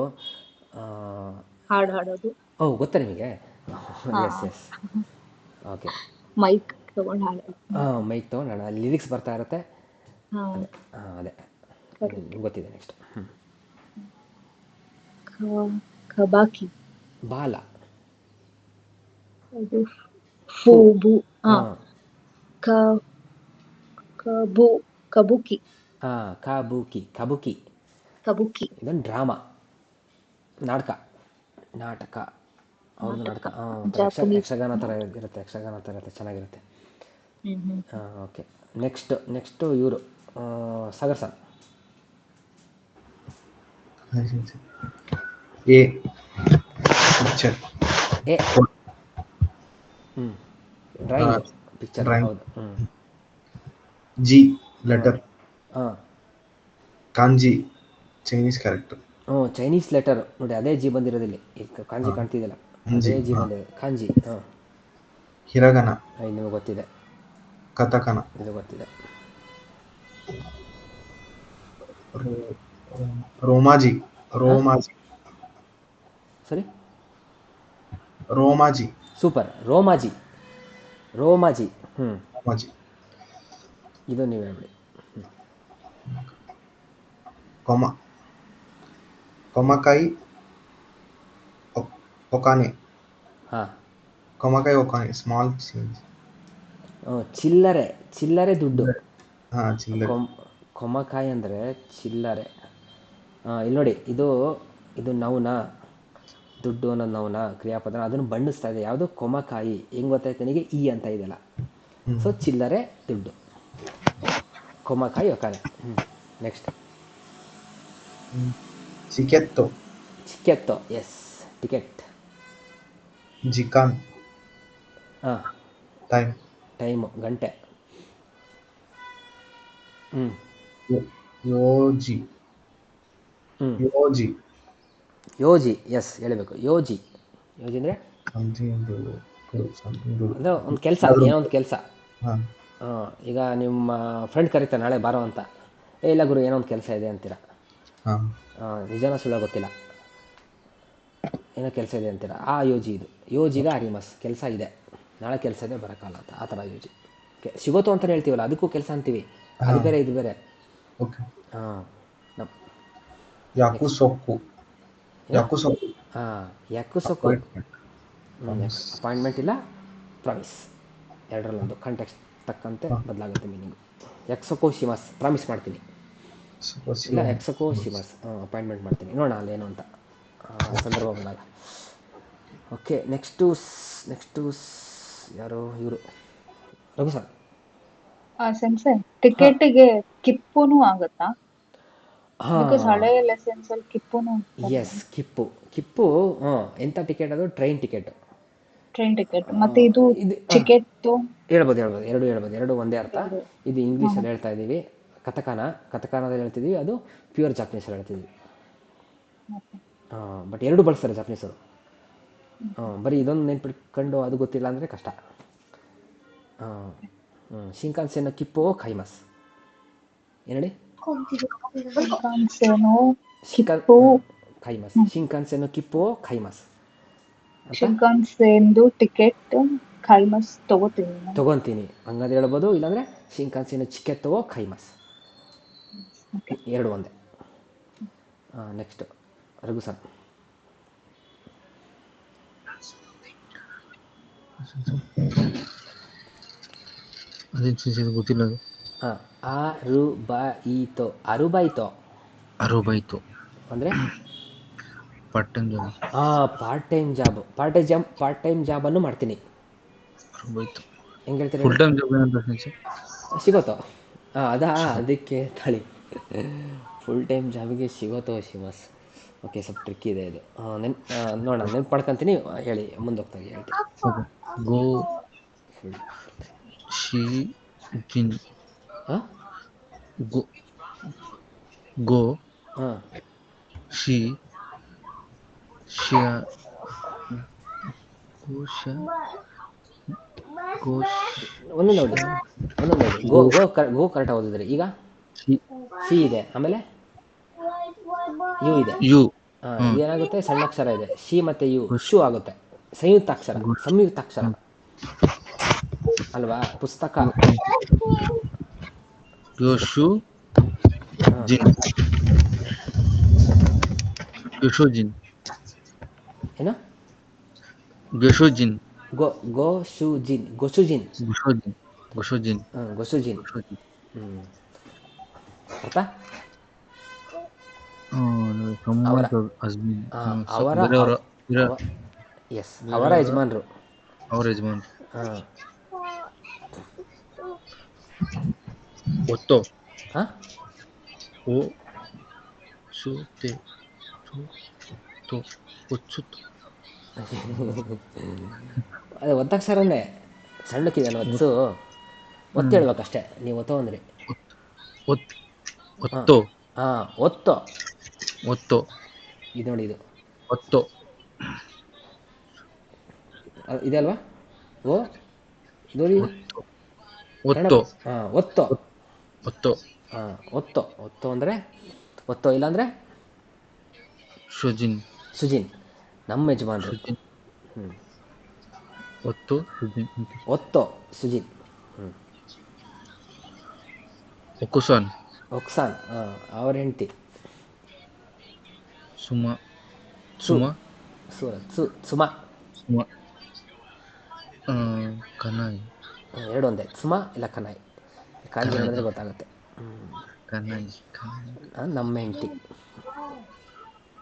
ಹಾಡು ಹಾಡೋದು. ಗೊತ್ತಾ ನಿಮಗೆ? ಎಸ್. ಓಕೆ. ಮೈಕ್ ತಗೊಂಡು ಹಾಡೋದು. ಮೈಕ್ ತೊಗೊಂಡು ಹಾಡ, ಲಿರಿಕ್ಸ್ ಬರ್ತಾ ಇರುತ್ತೆ. ಅದೇ ಗೊತ್ತಿದೆ. ನೆಕ್ಸ್ಟ್. ಕಬಾಕಿ. ಬಾಲ. ಅದು ಫೂಬು. ಕಬುಕಿ. ಇದೊಂದು ಡ್ರಾಮಾ, ನಾಟಕ. ಅವ್ರದ್ದು ನಾಟಕ. ಯಕ್ಷಗಾನ ಥರ ಇರುತ್ತೆ, ಚೆನ್ನಾಗಿರುತ್ತೆ. ಓಕೆ. ನೆಕ್ಸ್ಟು ಇವರು ಸಾಗರ್ ಸರ್. ಎ ಪಿಕ್ಚರ್. Drawing picture. ಹೌದು. ಜಿ ಲೆಟರ್. ಕಾಂಜಿ ಚೈನೀಸ್ ಕ್ಯಾರೆಕ್ಟರ್. ಚೈನೀಸ್ ಲೆಟರ್ ನೋಡಿ, ಅದೇ ಜಿ ಬಂದಿರೋದಿಲ್ಲಿ. ಕಾಂಜಿ ಕಾಣ್ತಿದೆಯಲ್ಲ, ಅದೇ ಜಿ ಬಂದಿದೆ. ಕಾಂಜಿ. ಹಿರಗನ. ನಿಮಗೆ ಗೊತ್ತಿದೆ. ಕಥಕನ. ಇದು ಗೊತ್ತಿದೆ. ರೋಮಾಜಿ. ಸರಿ, ರೋಮಾಜಿ. ಸೂಪರ್. ರೋಮಾಜಿ. ರೋಮಾಜಿ. ಇದು ನೀವು ಹೇಳ್ಬಿಡಿ. ಕೊಮ ಕೊಮಕಾಯಿ ಒಕಾನೆ. ಹಾಂ. ಕೊಮಕಾಯಿ ಒಕಾನೆ ಸ್ಮಾಲ್ ಚೇಂಜ್. ಚಿಲ್ಲರೆ, ಚಿಲ್ಲರೆ ದುಡ್ಡು. ಹಾಂ ಚಿಲ್ಲರೆ. ಕೊಮಕಾಯಿ ಅಂದರೆ ಚಿಲ್ಲರೆ. ಇಲ್ಲಿ ನೋಡಿ, ಇದು ನೌನ, ದುಡ್ಡು ಅನ್ನೋದು ನೌನ, ಕ್ರಿಯಾಪದ, ಅದನ್ನು ಬಣ್ಣಿಸ್ತಾ ಇದೆ. ಯಾವುದು? ಕೊಮಕಾಯಿ. ಹೆಂಗೆ ಗೊತ್ತಾಯ್ತು ನನಗೆ? ಈ ಅಂತ ಇದೆಯಲ್ಲ. ಸೊ ಚಿಲ್ಲರೆ ದುಡ್ಡು. ಕೊಮಕಾಯಿ ಒಕಾನೆ. ನೆಕ್ಸ್ಟ್ ಚಿಕೆತ್ತೋ. ಚಿಕೆತ್ತೋ, ಎಸ್, ಟಿಕೆಟ್. ಜಿಕಾನ್ ಹಾಂ, ಟೈಮ್. ಟೈಮು, ಗಂಟೆ. ಯೋಜಿ. ಯೋಜಿ. ಯೋಜಿ, ಎಸ್, ಹೇಳಬೇಕು. ಯೋಜಿ. ಯೋಜಿ ಅಂದರೆ ಅಂದರೆ ಒಂದು ಕೆಲಸ, ಏನೋ ಒಂದು ಕೆಲಸ. ಈಗ ನಿಮ್ಮ ಫ್ರೆಂಡ್ ಕರೀತಾರೆ ನಾಳೆ ಬಾರೋ ಅಂತ. ಇಲ್ಲ ಗುರು, ಏನೋ ಒಂದು ಕೆಲಸ ಇದೆ ಅಂತೀರ. ನಿಜನ ಸುಳ್ಳ ಗೊತ್ತಿಲ್ಲ, ಏನೋ ಕೆಲಸ ಇದೆ ಅಂತೀರ. ಆ ಯೋಜಿ ಇದು. ಯೋಜಿಗ ಅರಿಮಸ್, ಕೆಲಸ ಇದೆ, ನಾಳೆ ಕೆಲಸ ಇದೆ, ಬರೋಕ್ಕಲ್ಲ ಅಂತ. ಆ ಥರ ಯೋಜಿ. ಸಿಗೋತು ಅಂತ ಹೇಳ್ತೀವಲ್ಲ, ಅದಕ್ಕೂ ಕೆಲಸ ಅಂತೀವಿ. ಅದು ಬೇರೆ, ಇದು ಬೇರೆ. ಹಾಂ. ಯಾಕುಸೊಕ್ಕು. ಯಾಕುಸೊಕ್ಕು. ಹಾಂ, ಯಾಕುಸೊಕ್ಕು. ಅಪಾಯಿಂಟ್ಮೆಂಟ್ ಇಲ್ಲ ಪ್ರಾಮಿಸ್, ಎರಡರಲ್ಲೊಂದು. ಕಾಂಟೆಕ್ಸ್ಟ್ ತಕ್ಕಂತೆ ಬದಲಾಗುತ್ತೆ ಮೀನಿಂಗು. ಎಕ್ಸೊಕೋ ಶಿಮಸ್, ಪ್ರಾಮಿಸ್ ಮಾಡ್ತೀನಿ. ಇಲ್ಲ ಎಕ್ಸೊಕೋ ಶಿಮಸ್, ಅಪಾಯಿಂಟ್ಮೆಂಟ್ ಮಾಡ್ತೀನಿ, ನೋಡೋಣ ಅಲ್ಲೇನು ಅಂತ ಸಂದರ್ಭ ಬಂದಾಗ. ಓಕೆ, ನೆಕ್ಸ್ಟು ಯಾರು ಇವರು? ರಘು ಸರ್. ಸೆನ್ಸೆ ಟಿಕೆಟಿಗೆ ಕಿಪ್ಪುನೂ ಆಗುತ್ತಾ? ಹಾಂ, ಹಳೆ ಲೆಸನ್ಸ್ ಅಲ್ಲಿ ಕಿಪ್ಪುನು. ಎಸ್, ಕಿಪ್ಪು. ಎಂಥ ಟಿಕೆಟ್ ಅದು? Train ticket. Train ticket. ಮತ್ತೆ ಇದು ಟಿಕೆಟ್ ಹೇಳ್ಬೋದು, ಎರಡು ಒಂದೇ ಅರ್ಥ. ಇದು ಇಂಗ್ಲೀಷಲ್ಲಿ ಹೇಳ್ತಾ ಇದ್ದೀವಿ, ಕಥಕಾನದಲ್ಲಿ ಹೇಳ್ತಿದ್ದೀವಿ, ಅದು ಪ್ಯೂರ್ ಜಾಪನೀಸಲ್ಲಿ ಹೇಳ್ತಿದ್ವಿ. ಬಟ್ ಎರಡು ಬಳಸ್ತಾರೆ ಜಾಪನೀಸರು. ಬರೀ ಇದೊಂದು ನೆನ್ಪಿಟ್ಕೊಂಡು ಅದು ಗೊತ್ತಿಲ್ಲ ಅಂದರೆ ಕಷ್ಟ. ಶಿಂಕಾನ್ಸೆನ್ ಕಿಪ್ಪೋ ಕೈಮಸ್, ಏನೇಳಿ? ಕೈಮಸ್. ಶಿಂಕಾನ್ಸೆನ್ ಕಿಪ್ಪೋ ಕೈಮಸ್. ಶಿಂಕಾನ್ಸೆನ್ದು ಟಿಕೆಟ್ ಕೈಮಸ್ ತಗೊಂತೀನಿ ಹಂಗಂದು ಹೇಳ್ಬೋದು. ಇಲ್ಲಾಂದರೆ ಶಿಂಕಾನ್ಸೆನ್ ಚಿಕೆತ್ತೋ ಕೈಮಸ್, ಎರಡು ಒಂದೇ. Next Raghu sir. ಗೊತ್ತಿಲ್ಲ. ಅರುಬೈತೋ ಅಂದರೆ part time job. Part time ಜಾಬನ್ನು ಮಾಡ್ತೀನಿ. ಹೆಂಗೆ ಹೇಳ್ತೀರಿ? ಫುಲ್ ಟೈಮ್ ಜಾಬ್ ಸಿಗೋತೋ. ಅದಕ್ಕೆ ತಳಿ ಫುಲ್ ಟೈಮ್ ಜಾಬಿಗೆ ಸಿಗೋತೋ ಶಿಮಸ್. ಓಕೆ, ಸ್ವಲ್ಪ ಟ್ರಿಕ್ ಇದೆ ಇದು. ನೋಡೋಣ, ನೆನ್ಪು ಮಾಡ್ಕೊತೀನಿ. ಹೇಳಿ, ಮುಂದೋಗ್ತಾಗಿ ಹೇಳ್ತೀನಿ. ಗೋ ಶಿ ಜಿನ್. ಗೋ ಶಿ ಶ್ಯಾ ಒಂದೊಂದು ನೋಡಿ. ಗೋ ಕರೆಕ್ಟಾಗಿ ಓದಿದ್ರಿ. ಈಗ ಸಿ ಇದೆ, ಆಮೇಲೆ ಯು ಇದೆ. ಇದೇನಾಗುತ್ತೆ? ಸಣ್ಣ ಅಕ್ಷರ ಇದೆ. ಶಿ ಮತ್ತೆ ಯು ಶೂ ಆಗುತ್ತೆ. ಸಂಯುಕ್ತ ಅಕ್ಷರ ಅಲ್ವಾ? ಪುಸ್ತಕ. ಯೋಶು ಜಿನ್. ಏನು? ಗೊಶುಜಿನ್. ಗೊಸುಜಿನ್. ಅರ್ಥ? ಅವರ ಯಜಮಾನ್ರು. ಒತ್ತೋ. ಅದೇ ಒತ್ತಕ್ಷರನೇ, ಸಣ್ಣಕ್ಕಿದೆ ಒತ್ತು. ಒತ್ತು ಹೇಳ್ಬೇಕಷ್ಟೇ. ನೀವು ಒತ್ತೋ ಅಂದ್ರಿ. ಒತ್ತೋ ಇದು ನೋಡಿ, ಇದು ಒತ್ತೋ ಇದೆ ಅಲ್ವಾ? ನೋಡಿ, ಒತ್ತೋ ಅಂದರೆ ಒತ್ತೋ, ಇಲ್ಲಾಂದ್ರೆ ಸುಜಿನ್, ನಮ್ಮ ಯಜಮಾನ್ರು. ಒತ್ತೋ ಸುಜಿನ್. ಒಕ್ಸಾನ್ ಅವ್ರ ಹೆಂಡತಿ. ಸುಮ ಸು ಸುಮ ಸು ಸುಮ. ಸುಮ ಕನಾಯ್ ಎರಡು ಒಂದೇ, ಸುಮ ಇಲ್ಲ ಕನಾಯ್. ಕಾಂಜಿ ಕನಾಯ್ ನೋಡಿದ್ರೆ ಗೊತ್ತಾಗುತ್ತೆ. ಕನಾಯ್ ನಮ್ಮ ಹೆಂಡತಿ.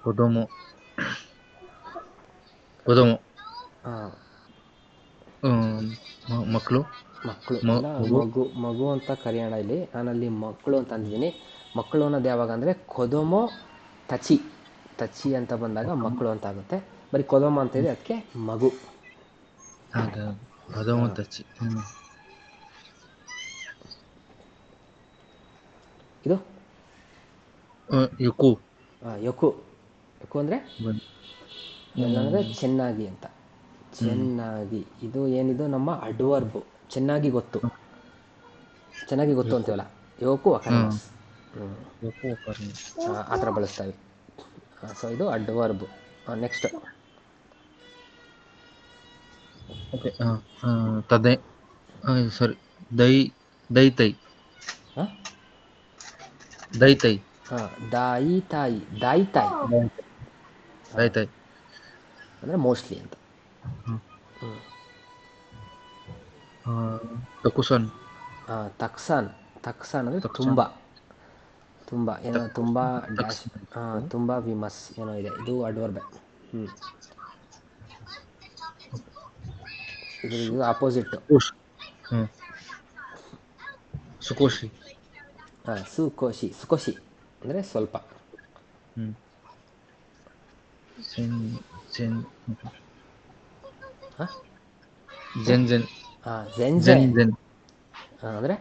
ಕೊದೊಮೊ ಕೊದೊಮೊ ಹಾಂ, ಮಕ್ಕಳು ಮಕ್ಕಳು ಎಲ್ಲ ಮಗು ಅಂತ ಕರೆಯೋಣ ಇಲ್ಲಿ. ನಾನಲ್ಲಿ ಮಕ್ಕಳು ಅಂತ ಅಂದಿದ್ದೀನಿ. ಮಕ್ಕಳು ಅನ್ನೋದು ಯಾವಾಗ ಅಂದರೆ ಕೊದೊಮೊ ತಚಿ ತಚಿ ಅಂತ ಬಂದಾಗ ಮಕ್ಕಳು ಅಂತ ಆಗುತ್ತೆ. ಬರೀ ಕೊದೊಮೊ ಅಂತ ಇದೆ, ಅದಕ್ಕೆ ಮಗು. ಹಾಗ ಕೊದೊಮೊ ತಚಿ. ಇದು ಯುಕು ಯೊಕು. ಯೊಕು ಅಂದರೆ ಏನಂದರೆ ಚೆನ್ನಾಗಿ ಅಂತ. ಚೆನ್ನಾಗಿ, ಇದು ಏನಿದು ನಮ್ಮ ಅಡ್ವರ್ಬು. ಚೆನ್ನಾಗಿ ಗೊತ್ತು, ಚೆನ್ನಾಗಿ ಗೊತ್ತು ಅಂತೀವಲ್ಲ, ಯೋಕು ಅಕಾಡೆಮಸ್. ಯುಕು ಕರ್ಮ. ಆ ಥರ ಬಳಸ್ತಾವೆ. ಸೊ ಇದು ಅಡ್ವರ್ಬು. Next okay. ತದೆ ಸಾರಿ ದೈ ದೈತೈ ಹಾಂ ದೈತೈ ಹಾಂ, ದಾಯಿ ತಾಯಿ. ದಾಯಿ ತಾಯಿ ದೈತೈ ಅಂದರೆ ಮೋಸ್ಟ್ಲಿ ಅಂತ. ತಕುಸನ್ ತಕ್ಸಾನ್. ತಕ್ಸಾನ್ ಅಂದರೆ ತಕ್ಸಾನ್. ತುಂಬ. ತುಂಬ ಏನೋ ತುಂಬ ಡ್ಯಾಶ್. ತುಂಬ ವಿಮಸ್ ಏನೋ ಇದೆ, ಇದು ಅಡ್ವರ್ಬೆ. ಇದು ಆಪೋಸಿಟ್ಟು. ಸುಕೋಶಿ ಸುಕೋಶಿ. ಸುಕೋಶಿ ಅಂದರೆ ಸ್ವಲ್ಪ. ಹಾಂ ಜೆನ್ ಜೆನ್ ಝೆನ್ಝೆ ಜೆನ್ ಜೆನ್ ಅಂದರೆ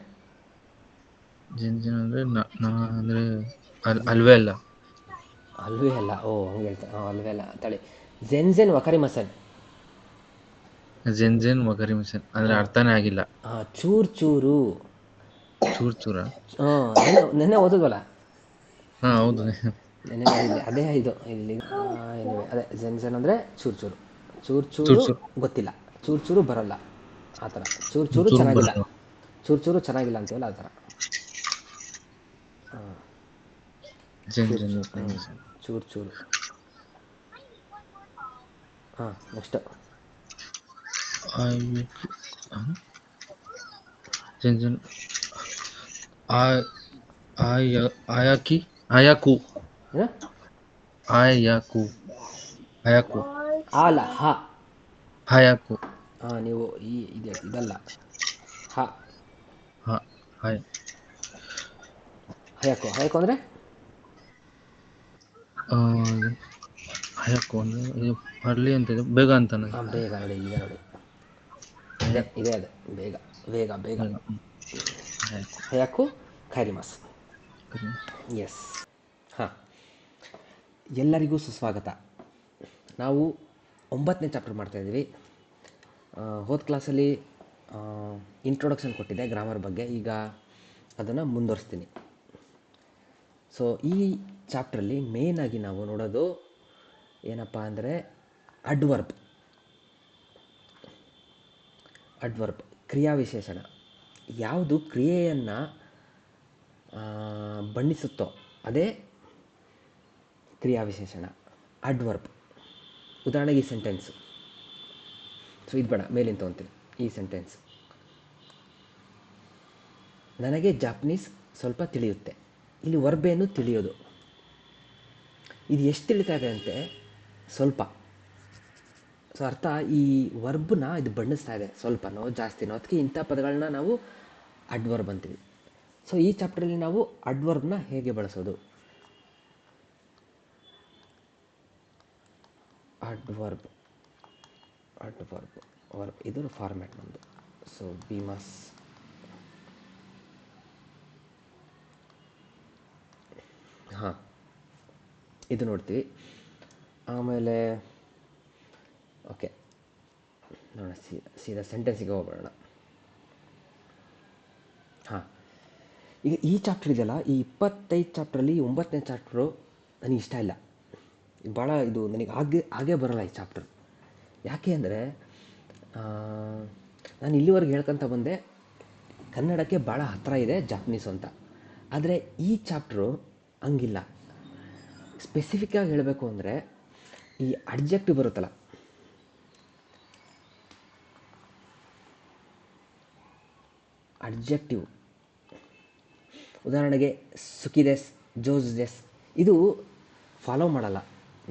ಜೆನ್ ಜೆನ್ ಅಂದರೆ ಅಂದರೆ ಅಲ್ವೇ ಅಲ್ಲ. ಅಲ್ವೇ ಅಲ್ಲ. ಓ ಹಂಗೆ ಹೇಳ್ತಾರೆ. ಅಲ್ವೇ ಅಲ್ಲ ತಳಿ. ಝೆನ್ಝೆನ್ ವಕರಿ ಮಸನ್. ಜೆನ್ ಜೆನ್ ವಗರಿ ಮಿಷನ್ ಅಂದರೆ ಅರ್ಥನೇ ಆಗಿಲ್ಲ. ಚೂರು ಚೂರು. ಚೂರ್ ಚೂರ. ನೆನ್ನೆ ಓದಿದ್ವಲ್ಲ. ಹಾಂ ಹೌದು. ನೆನ್ನೆ ನೋಡಿದ್ದೆ, ಅದೇ ಇದು ಇಲ್ಲಿ. ಅದೇ ಝೆನ್ಝೆನ್ ಅಂದರೆ ಚೂರು ಚೂರು. ಚೂರು ಚೂರ್ ಚೂರು ಚೂರ್ ಗೊತ್ತಿಲ್ಲ, ಚೂರು ಚೂರು ಬರಲ್ಲ ಆ ಥರ. ಚೂರು ಚೂರು ಚೂರ್ ಚೆನ್ನಾಗಿಲ್ಲ, ಬರಲ್ಲ. ಚೂರು ಚೂರು ಚೆನ್ನಾಗಿಲ್ಲ ಅಂತೀವಲ್ಲ ಆ ಥರ. ಜೆನ್ ಚೂರು ಜೆನ್ ಚೂರು. ಚೂರು ಚೂರು. ನೆಕ್ಸ್ಟ್ ಜೆನ್ ಜೆನ್ ಆಯಾಕಿ ಆಯಾಕು ಏನು ಆಯಾಕು ಆಯಾಕು ಆಲ ಹ. ಹಯಾಕು ನೀವು ಇದಲ್ಲ ಹ. ಹಾಯ್ ಹಯಕು. ಹಯಕು ಅಂದರೆ ಹಯಾಕು ಅಂದರೆ ಇದು ಹರ್ಲಿ ಅಂತ ಇದೆ, ಬೇಗ ಅಂತಾನೆ. ಬೇಗ ನೋಡಿ, ಈಗ ನೋಡಿ, ಇದೆ ಅದು. ಬೇಗ ಬೇಗ ಬೇಗ. ಹಯಾಕು ಖೈರಿಮಸ್. ಎಸ್. ಹಾಂ, ಎಲ್ಲರಿಗೂ ಸುಸ್ವಾಗತ. ನಾವು 9ನೇ ಚಾಪ್ಟರ್ ಮಾಡ್ತಾಯಿದ್ದೀವಿ. ಹೋದ ಕ್ಲಾಸಲ್ಲಿ ಇಂಟ್ರೊಡಕ್ಷನ್ ಕೊಟ್ಟಿದ್ದೆ ಗ್ರಾಮರ್ ಬಗ್ಗೆ. ಈಗ ಅದನ್ನು ಮುಂದುವರಿಸ್ತೀನಿ. ಸೊ ಈ ಚಾಪ್ಟ್ರಲ್ಲಿ ಮೇಯ್ನಾಗಿ ನಾವು ನೋಡೋದು ಏನಪ್ಪ ಅಂದರೆ ಅಡ್ವರ್ಬ್. ಅಡ್ವರ್ಬ್ ಕ್ರಿಯಾವಿಶೇಷಣ. ಯಾವುದು ಕ್ರಿಯೆಯನ್ನು ಬಣ್ಣಿಸುತ್ತೋ ಅದೇ ಕ್ರಿಯಾವಿಶೇಷಣ, ಅಡ್ವರ್ಬ್. ಉದಾಹರಣೆಗೆ ಈ ಸೆಂಟೆನ್ಸು. ಸೊ ಇದು ಬೇಡ, ಮೇಲಿಂದ ತೊಗೊತೀನಿ. ಈ ಸೆಂಟೆನ್ಸ್, ನನಗೆ ಜಾಪನೀಸ್ ಸ್ವಲ್ಪ ತಿಳಿಯುತ್ತೆ. ಇಲ್ಲಿ ವರ್ಬೇನು ತಿಳಿಯೋದು. ಇದು ಎಷ್ಟು ತಿಳಿತಾ ಇದೆ ಅಂತೆ, ಸ್ವಲ್ಪ. ಸೊ ಅರ್ಥ, ಈ ವರ್ಬ್ನ ಇದು ಬಣ್ಣಿಸ್ತಾ ಇದೆ, ಸ್ವಲ್ಪನೋ ಜಾಸ್ತಿನೋ. ಅದಕ್ಕೆ ಇಂಥ ಪದಗಳನ್ನ ನಾವು ಅಡ್ವರ್ಬ್ ಅಂತೀವಿ. ಸೊ ಈ ಚಾಪ್ಟ್ರಲ್ಲಿ ನಾವು ಅಡ್ವರ್ಬ್ನ ಹೇಗೆ ಬಳಸೋದು. ಅಡ್ವರ್ಬ್ ವರ್ಬ್ ಇದು ಫಾರ್ಮ್ಯಾಟ್ ನಮ್ಮದು. ಸೊ ವಿ ಮಸ್ ಇದು ನೋಡ್ತೀವಿ. ಆಮೇಲೆ ಓಕೆ ನೋಡೋಣ, ಸೀದಾ ಸೆಂಟೆನ್ಸಿಗೆ ಹೋಗೋಣ. ಈಗ ಈ ಚಾಪ್ಟರ್ ಇದೆಯಲ್ಲ, ಈ 25 ಚಾಪ್ಟ್ರಲ್ಲಿ 9ನೇ ಚಾಪ್ಟ್ರು ನನಗೆ ಇಷ್ಟ ಇಲ್ಲ. ಭಾಳ ಇದು ನನಗೆ ಹಾಗೇ ಬರೋಲ್ಲ ಈ ಚಾಪ್ಟರ್. ಯಾಕೆ ಅಂದರೆ ನಾನು ಇಲ್ಲಿವರೆಗೆ ಹೇಳ್ಕೊತ ಬಂದೆ ಕನ್ನಡಕ್ಕೆ ಭಾಳ ಹತ್ತಿರ ಇದೆ ಜಾಪನೀಸ್ ಅಂತ. ಆದರೆ ಈ ಚಾಪ್ಟ್ರು ಹಂಗಿಲ್ಲ. ಸ್ಪೆಸಿಫಿಕ್ಕಾಗಿ ಹೇಳಬೇಕು ಅಂದರೆ ಈ ಅಡ್ಜೆಕ್ಟಿವ್ ಬರುತ್ತಲ್ಲ, ಅಡ್ಜೆಕ್ಟಿವ್ ಉದಾಹರಣೆಗೆ ಸುಕಿದೆಸ್, ಜೋಸ್ದೆಸ್, ಇದು ಫಾಲೋ ಮಾಡಲ್ಲ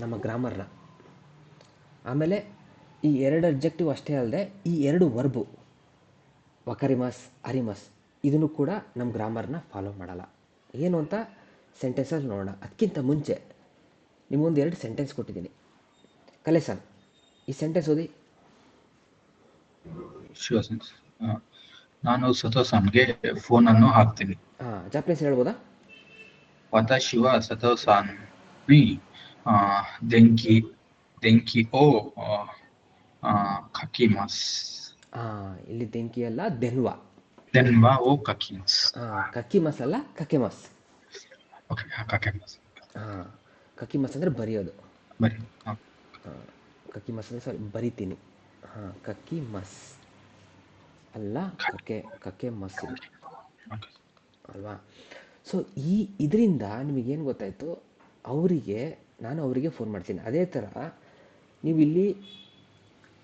ನಮ್ಮ ಗ್ರಾಮರ್ನ. ಆಮೇಲೆ ಈ 2 ಅಡ್ಜೆಕ್ಟಿವ್ ಅಷ್ಟೇ ಅಲ್ಲದೆ ಈ 2 ವರ್ಬು ವಕರಿಮಸ್, ಅರಿಮಸ್, ಇದನ್ನು ಕೂಡ ನಮ್ಮ ಗ್ರಾಮರ್ನ ಫಾಲೋ ಮಾಡಲ್ಲ. ಏನು ಅಂತ ಸೆಂಟೆನ್ಸಲ್ಲಿ ನೋಡೋಣ. ಅದಕ್ಕಿಂತ ಮುಂಚೆ ನಿಮಗೊಂದು 2 ಸೆಂಟೆನ್ಸ್ ಕೊಟ್ಟಿದ್ದೀನಿ. ಕಲೇಸನ್, ಈ ಸೆಂಟೆನ್ಸ್ ಓದಿ. ನಾನು ಸತೋಸಾನ್ಗೆ ಫೋನನ್ನು ಹಾಕ್ತೀನಿ. ಜಾಪನೀಸ್ ಹೇಳ್ಬೋದಾ? ವತಾಶಿ ವ ಸತೋಸಾನ್ ನಿ ದೆಂಕಿ ದೆಂಕಿ ಓ ಕಕಿಮಾಸ್. ಇಲ್ಲಿ ದೆಂಕಿ ಅಲ್ಲ, ದೆನ್ವಾ. ದೆನ್ವಾ ಓ ಕಕಿಮಾಸ್. ಕಕಿಮಸ್ ಅಲ್ಲ, ಕಕೆಮಸ್. ಓಕೆ, ಕಕಿಮಾಸ್. ಕಕಿಮಸ್ ಅಂದರೆ ಬರೆಯೋದು. ಬರಿ. ಕಕಿಮಸ್ ಅಂದರೆ ಸಾರಿ ಬರಿತೀನಿ. ಕಕಿಮಸ್ ಅಲ್ಲ, ಕಕೆಮಸ್ ಅಲ್ವಾ? ಸೊ ಇದರಿಂದ ನಿಮಗೇನು ಗೊತ್ತಾಯಿತು? ನಾನು ಅವರಿಗೆ ಫೋನ್ ಮಾಡ್ತೀನಿ. ಅದೇ ಥರ ನೀವು ಇಲ್ಲಿ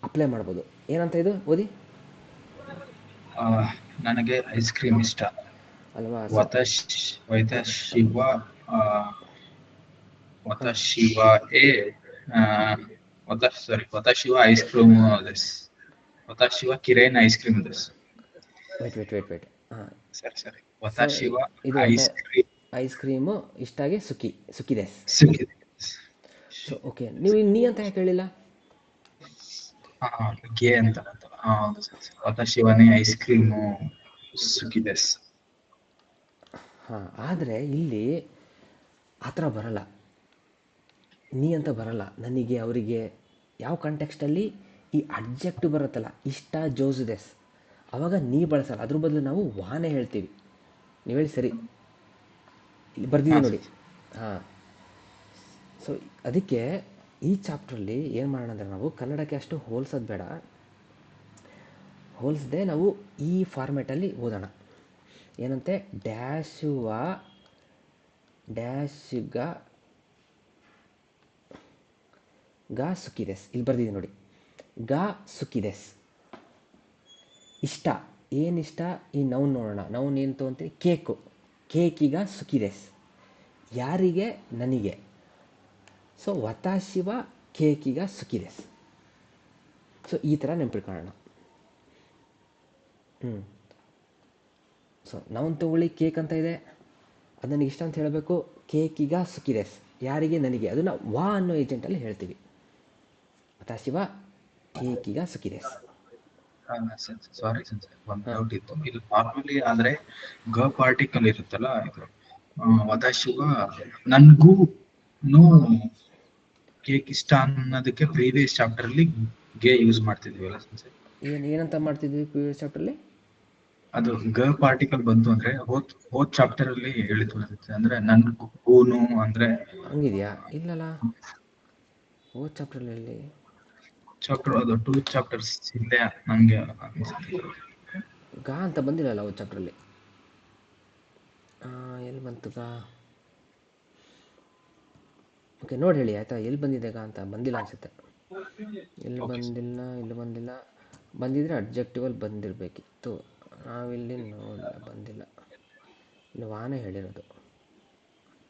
ಅಪ್ಲೈ ಮಾಡ್ಬೋದು. ಏನಂತ ಇದು ಓದಿ. ನನಗೆ ಐಸ್ ಕ್ರೀಮ್ ಇಷ್ಟ ಅಲ್ವಾ? ವತಾಶಿ ವ ಐಸ್ ಕ್ರೀಮ್ ದೆಸ್. ವತಾಶಿ ವ ಕಿರೇನ್ ಐಸ್ ಕ್ರೀಮ್ ದೆಸ್. ವೇಟ್. ಸರಿ. ವತಾಶಿ ವ ಐಸ್ ಕ್ರೀಮು ಇಷ್ಟಾಗಿ ಸುಕಿದೆಸ್. ಸೊ ಓಕೆ, ನೀವು ನೀ ಅಂತ ಯಾಕೆ ಹೇಳಿಲ್ಲ? ಗೆ ಅಂತ. ವತಾಶಿ ವನೇ ಐಸ್ ಕ್ರೀಮು ಸುಕಿದೆಸ್. ಆದರೆ ಇಲ್ಲಿ ಆ ಥರ ಬರಲ್ಲ, ನೀ ಅಂತ ಬರಲ್ಲ. ನನಗೆ, ಅವರಿಗೆ, ಯಾವ ಕಾಂಟೆಕ್ಸ್ಟಲ್ಲಿ ಈ ಅಡ್ಜೆಕ್ಟಿವ್ ಬರುತ್ತಲ್ಲ, ಇಷ್ಟ, ಜೋಸುದೆಸ್, ಆವಾಗ ನೀ ಬಳಸಲ್ಲ. ಅದ್ರ ಬದಲು ನಾವು ವಾನೇ ಹೇಳ್ತೀವಿ. ನೀವು ಹೇಳಿ ಸರಿ, ಇಲ್ಲಿ ಬರ್ದಿದ್ದೀವಿ ನೋಡಿ. ಸೊ ಅದಕ್ಕೆ ಈ ಚಾಪ್ಟ್ರಲ್ಲಿ ಏನು ಮಾಡೋಣ ಅಂದರೆ, ನಾವು ಕನ್ನಡಕ್ಕೆ ಅಷ್ಟು ಹೋಲಿಸೋದು ಬೇಡ, ಹೋಲಿಸದೆ ನಾವು ಈ ಫಾರ್ಮ್ಯಾಟಲ್ಲಿ ಓದೋಣ. ಏನಂತೆ, ಡ್ಯಾಶುವ ಗಾ ಸುಕಿದೆಸ್. ಇಲ್ಲಿ ಬರ್ದಿದ್ದೀನಿ ನೋಡಿ, ಗಾ ಸುಕಿದೆಸ್. ಇಷ್ಟ, ಏನಿಷ್ಟ? ಈ ನೌನ್ ನೋಡೋಣ. ನೌನ್ ಏನು ತೊಗೊಂತೀವಿ? ಕೇಕೀಗ ಸುಕಿದೆಸ್. ಯಾರಿಗೆ? ನನಗೆ. ಸೊ ವತಾಶಿವ ಕೇಕೀಗ ಸುಕಿದೆಸ್. ಸೊ ಈ ಥರ ನೆನ್ಪಿಟ್ಕೊಳ್ಳೋಣ. ಸೊ ನೌನ್ ತಗೊಳ್ಳಿ, ಕೇಕ್ ಅಂತ ಇದೆ, ಅದು ನನಗೆ ಇಷ್ಟ ಅಂತ ಹೇಳಬೇಕು. ಕೇಕೀಗ ಸುಕಿದೆಸ್, ಯಾರಿಗೆ? ನನಗೆ. ಅದನ್ನು ವಾ ಅನ್ನೋ ಏಜೆಂಟಲ್ಲಿ ಹೇಳ್ತೀವಿ. ವತಾಶಿವ ಕೇಕೀಗ ಸುಕಿದೆಸ್. ಸಾರಿ ಒಂದು ಡೌಟ್ ಇತ್ತು. ಇಲ್ಲಿ ಫಾರ್ಮಲಿ ಆದ್ರೆ ಗ ಪಾರ್ಟಿಕಲ್ ಇರುತ್ತಲ್ಲ, ಇದು ವತಾಶಿವ ನನ್ಗೂ ಕೇಕ್ ಇಷ್ಟ ಅನ್ನೋದಕ್ಕೆ ಪ್ರೀವಿಯಸ್ ಚಾಪ್ಟರ್ ಅಲ್ಲಿ ಗೆ ಯೂಸ್ ಮಾಡ್ತಿದ್ವಿ. ಏನಂತ ಮಾಡ್ತಿದ್ವಿ ಪ್ರೀವಿಯಸ್ ಚಾಪ್ಟರ್ಲಿ? ಅದು ಗ ಪಾರ್ಟಿಕಲ್ ಬಂತು ಅಂದ್ರೆ ಹೋದ್ ಚಾಪ್ಟರ್ ಅಲ್ಲಿ ಹೇಳಿದ್ವಿ. ಅಂದ್ರೆ ನನ್ಗೂನು ಅಂದ್ರೆ ಹಂಗಿದ್ಯಾ? ಇಲ್ಲಲ್ಲ, ಹೋದ ಚಾಪ್ಟರ್ಲಿ ಅದು 2 ಚಾಪ್ಟರ್ಸ್ ಹಿಂದೆ ನಂಗೆ ಗಾ ಅಂತ ಬಂದಿಲ್ಲಲ್ಲ ಹೋದ ಚಾಪ್ಟ್ರಲ್ಲಿ. ಎಲ್ಲಿ ಬಂತು ಗಾ? ಓಕೆ, ನೋಡಿ ಹೇಳಿ ಆಯಿತಾ, ಎಲ್ಲಿ ಬಂದಿದೆ ಗಾ ಅಂತ? ಬಂದಿಲ್ಲ ಅನಿಸುತ್ತೆ. ಇಲ್ಲಿ ಬಂದಿಲ್ಲ. ಬಂದಿದ್ರೆ ಅಡ್ಜೆಕ್ಟಿವಲ್ಲಿ ಬಂದಿರಬೇಕಿತ್ತು. ನಾವಿಲ್ಲಿ ನೋಡಿಲ್ಲ, ಬಂದಿಲ್ಲ. ಇಲ್ಲಿ ವಾನೇ ಹೇಳಿರೋದು.